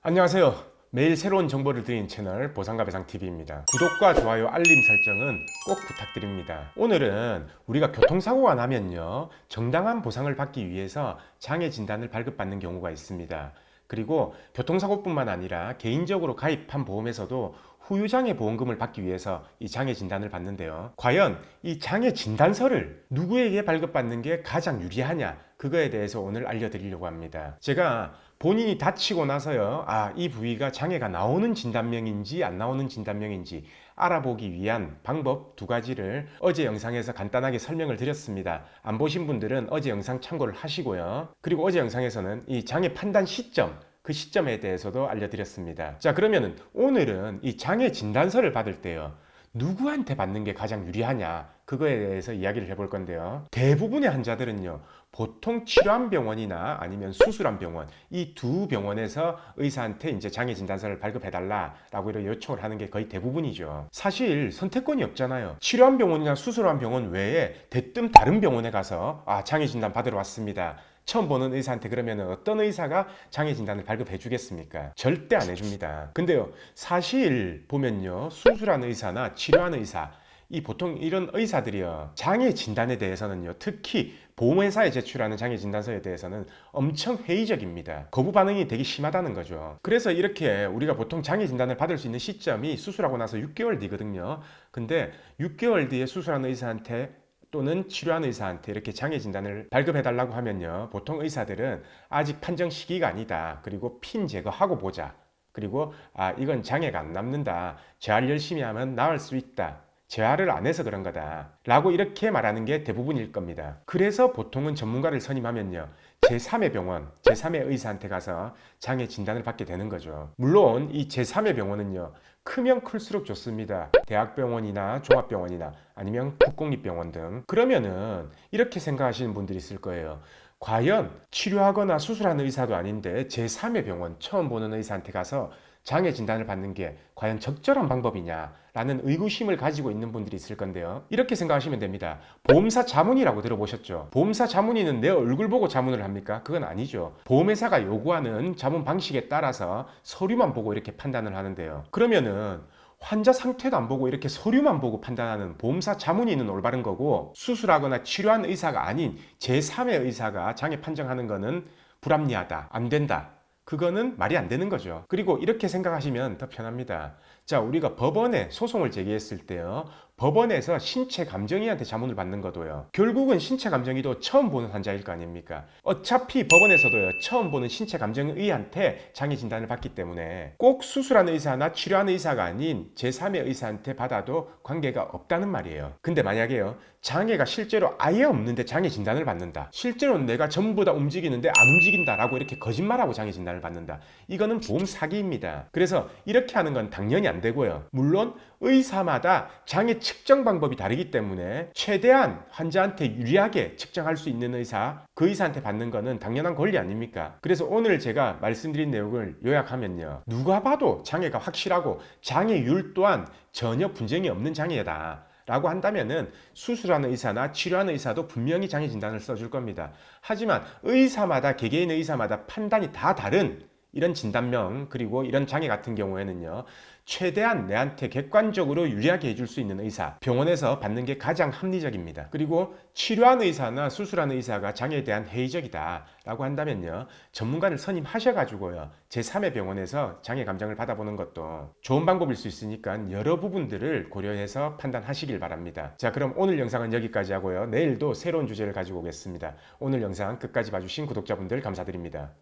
안녕하세요. 매일 새로운 정보를 드리는 채널 보상과 배상TV입니다. 구독과 좋아요, 알림 설정은 꼭 부탁드립니다. 오늘은 우리가 교통사고가 나면요, 정당한 보상을 받기 위해서 장애 진단을 발급받는 경우가 있습니다. 그리고 교통사고뿐만 아니라 개인적으로 가입한 보험에서도 후유장애 보험금을 받기 위해서 이 장애 진단을 받는데요. 과연 이 장애 진단서를 누구에게 발급받는 게 가장 유리하냐? 그거에 대해서 오늘 알려드리려고 합니다. 제가 본인이 다치고 나서요, 이 부위가 장애가 나오는 진단명인지 안 나오는 진단명인지 알아보기 위한 방법 두 가지를 어제 영상에서 간단하게 설명을 드렸습니다. 안 보신 분들은 어제 영상 참고를 하시고요. 그리고 어제 영상에서는 이 장애 판단 시점, 그 시점에 대해서도 알려드렸습니다. 자, 그러면은 오늘은 이 장애 진단서를 받을 때요, 누구한테 받는 게 가장 유리하냐, 그거에 대해서 이야기를 해볼 건데요. 대부분의 환자들은요, 보통 치료한 병원이나 아니면 수술한 병원, 이 두 병원에서 의사한테 이제 장애 진단서를 발급해달라라고 이렇게 요청을 하는 게 거의 대부분이죠. 사실 선택권이 없잖아요. 치료한 병원이나 수술한 병원 외에 대뜸 다른 병원에 가서 장애 진단 받으러 왔습니다, 처음 보는 의사한테 그러면 어떤 의사가 장애 진단을 발급해 주겠습니까? 절대 안 해줍니다. 근데요, 사실 보면요, 수술한 의사나 치료한 의사, 이 보통 이런 의사들이요, 장애 진단에 대해서는요, 특히 보험회사에 제출하는 장애 진단서에 대해서는 엄청 회의적입니다. 거부 반응이 되게 심하다는 거죠. 그래서 이렇게 우리가 보통 장애 진단을 받을 수 있는 시점이 수술하고 나서 6개월 뒤거든요. 근데 6개월 뒤에 수술한 의사한테 또는 치료한 의사한테 이렇게 장애 진단을 발급해달라고 하면요, 보통 의사들은 아직 판정 시기가 아니다, 그리고 핀 제거하고 보자, 그리고 이건 장애가 안 남는다, 재활 열심히 하면 나을 수 있다, 재활을 안 해서 그런 거다 라고 이렇게 말하는 게 대부분일 겁니다. 그래서 보통은 전문가를 선임하면요, 제3의 병원, 제3의 의사한테 가서 장애 진단을 받게 되는 거죠. 물론 이 제3의 병원은요, 크면 클수록 좋습니다. 대학병원이나 종합병원이나 아니면 국공립병원 등. 그러면은 이렇게 생각하시는 분들이 있을 거예요. 과연 치료하거나 수술하는 의사도 아닌데 제3의 병원, 처음 보는 의사한테 가서 장애 진단을 받는 게 과연 적절한 방법이냐라는 의구심을 가지고 있는 분들이 있을 건데요. 이렇게 생각하시면 됩니다. 보험사 자문이라고 들어보셨죠? 보험사 자문의는 내 얼굴 보고 자문을 합니까? 그건 아니죠. 보험회사가 요구하는 자문 방식에 따라서 서류만 보고 이렇게 판단을 하는데요. 그러면은 환자 상태도 안 보고 이렇게 서류만 보고 판단하는 보험사 자문의는 올바른 거고, 수술하거나 치료한 의사가 아닌 제3의 의사가 장애 판정하는 거는 불합리하다, 안 된다, 그거는 말이 안 되는 거죠. 그리고 이렇게 생각하시면 더 편합니다. 자, 우리가 법원에 소송을 제기했을 때요, 법원에서 신체 감정의한테 자문을 받는 것도요, 결국은 신체 감정의도 처음 보는 환자일 거 아닙니까? 어차피 법원에서도요, 처음 보는 신체 감정의한테 장애 진단을 받기 때문에 꼭 수술하는 의사나 치료하는 의사가 아닌 제3의 의사한테 받아도 관계가 없다는 말이에요. 근데 만약에요, 장애가 실제로 아예 없는데 장애 진단을 받는다, 실제로 내가 전부 다 움직이는데 안 움직인다 라고 이렇게 거짓말하고 장애 진단을 받는다, 이거는 보험 사기입니다. 그래서 이렇게 하는 건 당연히 안 되고요. 물론 의사마다 장애 측정 방법이 다르기 때문에 최대한 환자한테 유리하게 측정할 수 있는 의사, 그 의사한테 받는 거는 당연한 권리 아닙니까? 그래서 오늘 제가 말씀드린 내용을 요약하면요, 누가 봐도 장애가 확실하고 장애율 또한 전혀 분쟁이 없는 장애다 라고 한다면은 수술하는 의사나 치료하는 의사도 분명히 장애 진단을 써줄 겁니다. 하지만 의사마다, 개개인 의사마다 판단이 다 다른 이런 진단명, 그리고 이런 장애 같은 경우에는요, 최대한 내한테 객관적으로 유리하게 해줄 수 있는 의사, 병원에서 받는 게 가장 합리적입니다. 그리고 치료한 의사나 수술한 의사가 장애에 대한 회의적이다 라고 한다면요, 전문가를 선임하셔가지고요, 제3의 병원에서 장애 감정을 받아보는 것도 좋은 방법일 수 있으니까 여러 부분들을 고려해서 판단하시길 바랍니다. 자, 그럼 오늘 영상은 여기까지 하고요, 내일도 새로운 주제를 가지고 오겠습니다. 오늘 영상 끝까지 봐주신 구독자분들 감사드립니다.